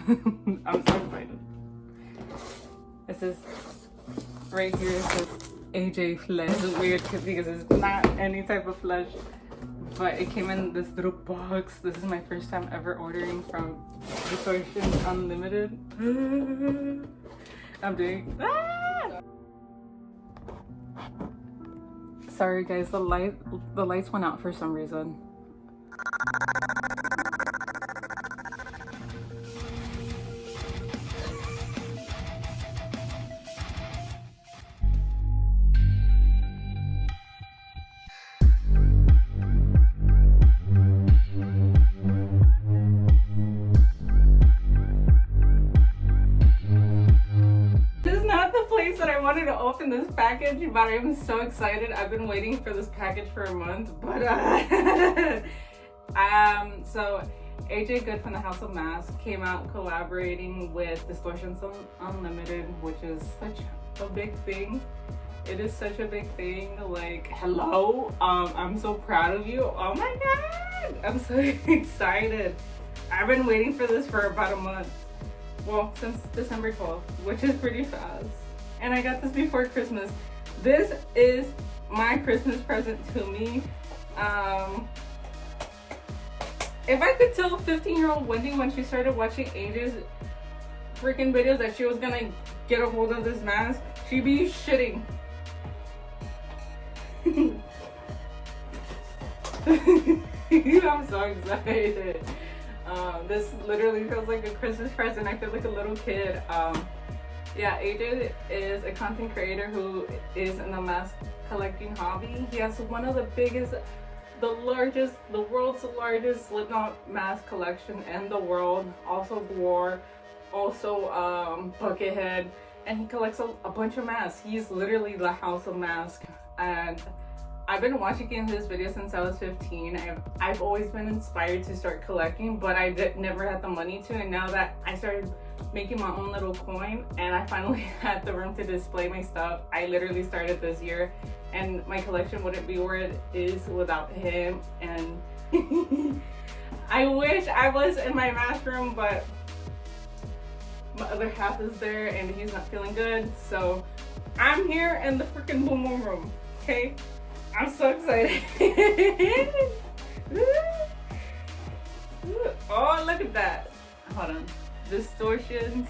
I'm so excited. It says right here, it says AJ flesh. It's weird because it's not any type of flesh, but it came in this little box. This is my first time ever ordering from Distortions Unlimited. I'm doing. Sorry guys, the lights went out for some reason. That I wanted to open this package, but I'm so excited. I've been waiting for this package for a month, but so AHATEAJGOOD from the House of Mask came out collaborating with Distortions Unlimited, which is such a big thing. It is such a big thing. Like, hello, I'm so proud of you. Oh my god, I'm so excited. I've been waiting for this for about a month. Well, since December 12th, which is pretty fast. And I got this before Christmas. This is my Christmas present to me. If I could tell 15-year-old Wendy when she started watching AJ's freaking videos that she was gonna get a hold of this mask, she'd be shitting. I'm so excited. This literally feels like a Christmas present. I feel like a little kid. Yeah, AJ is a content creator who is in the mask collecting hobby. He has one of the biggest, the world's largest Slipknot mask collection in the world. Also War, also Buckethead, and he collects a bunch of masks. He's literally the House of Mask, and I've been watching his videos since I was 15. I've always been inspired to start collecting, but I never had the money to, and now that I started making my own little coin and I finally had the room to display my stuff, I literally started this year, and my collection wouldn't be where it is without him. And I wish I was in my mask room, but my other half is there and he's not feeling good, so I'm here in the freaking boom boom room. Okay, I'm so excited. Oh, look at that. Hold on. Distortions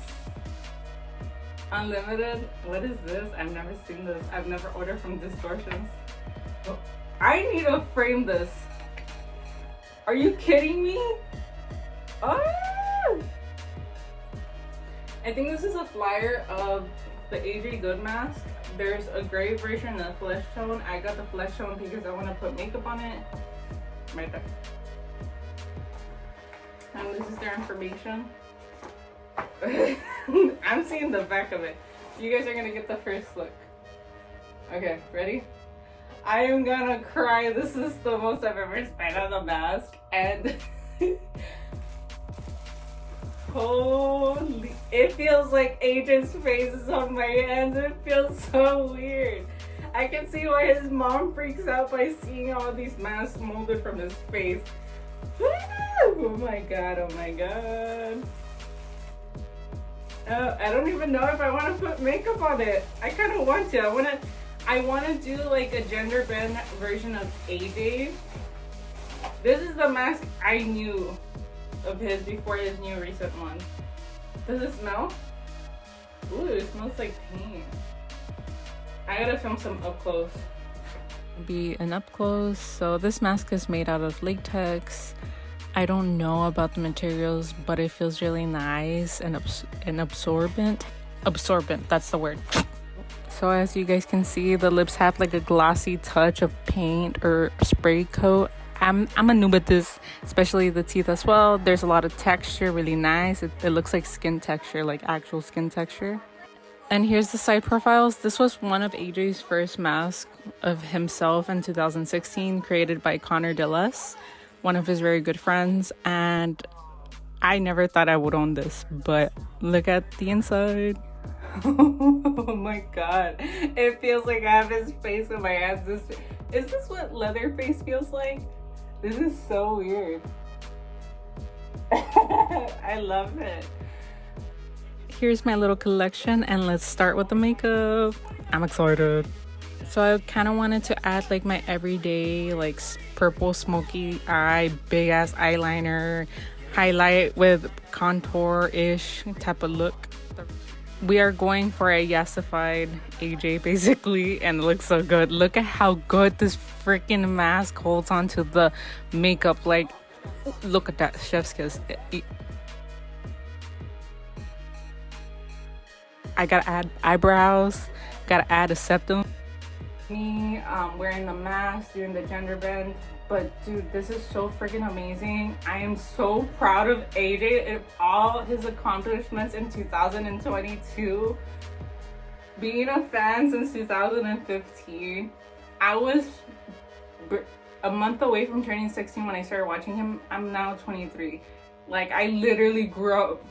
Unlimited. What is this? I've never seen this. I've never ordered from Distortions. Oh, I need to frame this. Are you kidding me? Oh! I think this is a flyer of the AHATEAJGOOD mask. There's a gray version and a flesh tone. I got the flesh tone because I want to put makeup on it. Right there. And this is their information. I'm seeing the back of it. You guys are gonna get the first look. Okay, ready? I am gonna cry. This is the most I've ever spent on a mask, and holy, it feels like AJ's face is on my hands. It feels so weird. I can see why his mom freaks out by seeing all these masks molded from his face. Oh my god, oh my god. I don't even know if I want to put makeup on it. I kind of want to. I want to do like a gender bend version of AJ. This is the mask I knew of his before his new recent one. Does it smell? Ooh, it smells like paint. I gotta film some up close. Be an up close. So this mask is made out of latex. I don't know about the materials, but it feels really nice and absorbent. Absorbent, that's the word. So as you guys can see, the lips have like a glossy touch of paint or spray coat. I'm a noob at this, especially the teeth as well. There's a lot of texture, really nice. It looks like skin texture, like actual skin texture. And here's the side profiles. This was one of AJ's first masks of himself in 2016, created by Connordeless, one of his very good friends, and I never thought I would own this, but look at the inside. Oh my god, it feels like I have his face in my hands. Is this what Leatherface feels like? This is so weird. I love it. here's my little collection, and let's start with the makeup. I'm excited. So I kind of wanted to add like my everyday like purple smoky eye, big ass eyeliner, highlight with contour-ish type of look. We are going for a yassified AJ basically, and it looks so good. Look at how good this freaking mask holds onto the makeup. Like, look at that, chef's kiss. I gotta add eyebrows, gotta add a septum. Me wearing the mask, doing the gender bend. But dude, this is so freaking amazing. I am so proud of AJ and all his accomplishments in 2022. Being a fan since 2015. I was a month away from turning 16 when I started watching him. I'm now 23. Like, I literally grew up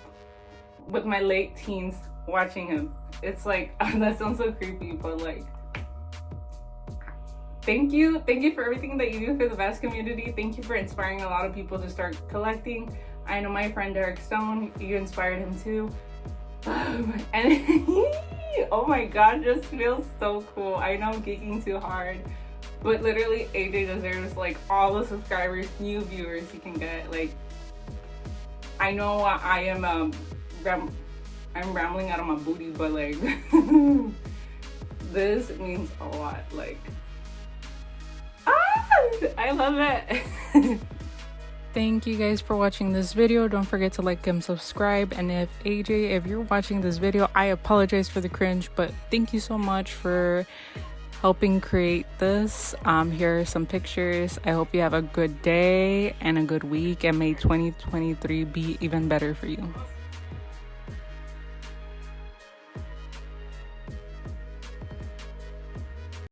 with my late teens watching him. It's like, that sounds so creepy, but like, thank you for everything that you do for the Vast community. Thank you for inspiring a lot of people to start collecting. I know my friend Derek Stone, you inspired him too. And oh my god, just feels so cool. I know I'm geeking too hard, but literally AJ deserves like all the subscribers, new viewers he can get. Like, I know I am I'm rambling out of my booty, but like this means a lot. Like, I love it. Thank you guys for watching this video. Don't forget to like and subscribe. And if AJ, if you're watching this video, I apologize for the cringe, but thank you so much for helping create this. Here are some pictures. I hope you have a good day and a good week, and may 2023 be even better for you.